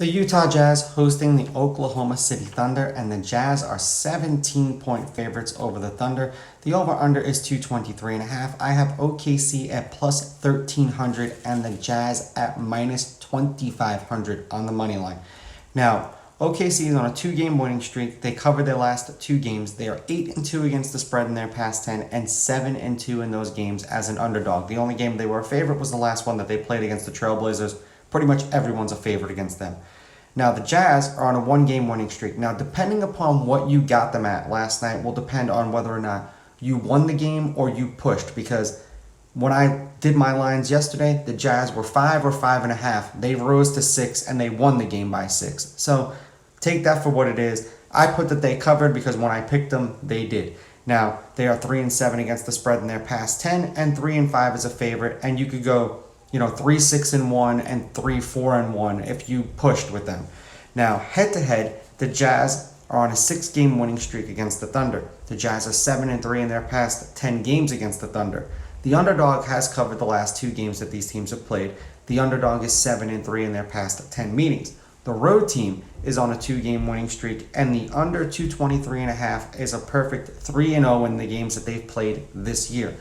The Utah Jazz hosting the Oklahoma City Thunder, and the Jazz are 17-point favorites over the Thunder. The over-under is 223.5. I have OKC at plus 1,300 and the Jazz at minus 2,500 on the money line. Now, OKC is on a 2-game winning streak. They covered their last 2 games. They are 8-2 against the spread in their past 10 and 7-2 in those games as an underdog. The only game they were a favorite was the last one that they played against the Trailblazers. Pretty much everyone's a favorite against them. Now, the Jazz are on a 1-game winning streak. Now, depending upon what you got them at last night will depend on whether or not you won the game or you pushed. Because when I did my lines yesterday, the Jazz were 5 or 5.5. They rose to 6 and they won the game by 6. So take that for what it is. I put that they covered because when I picked them, they did. Now, they are 3-7 against the spread in their past 10 and 3-5 as a favorite. And you could go 3-6-1 and 3-4-1 if you pushed with them. Now, head-to-head, the Jazz are on a 6-game winning streak against the Thunder. The Jazz are 7-3 in their past 10 games against the Thunder. The underdog has covered the last 2 games that these teams have played. The underdog is 7-3 in their past 10 meetings. The road team is on a 2-game winning streak, and the under 223.5 is a perfect 3-0 in the games that they've played this year.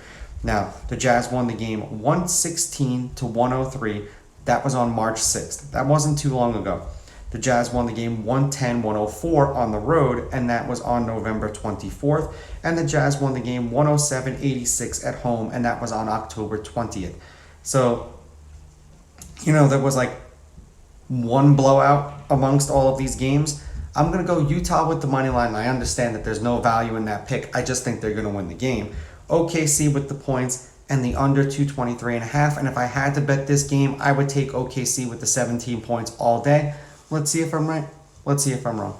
Now, the Jazz won the game 116-103. That was on March 6th. That wasn't too long ago. The Jazz won the game 110-104 on the road, and that was on November 24th. And the Jazz won the game 107-86 at home, and that was on October 20th. So, there was like one blowout amongst all of these games. I'm going to go Utah with the money line. I understand that there's no value in that pick. I just think they're going to win the game. OKC with the points and the under 223.5. And if I had to bet this game, I would take OKC with the 17 points all day. Let's see if I'm right. Let's see if I'm wrong.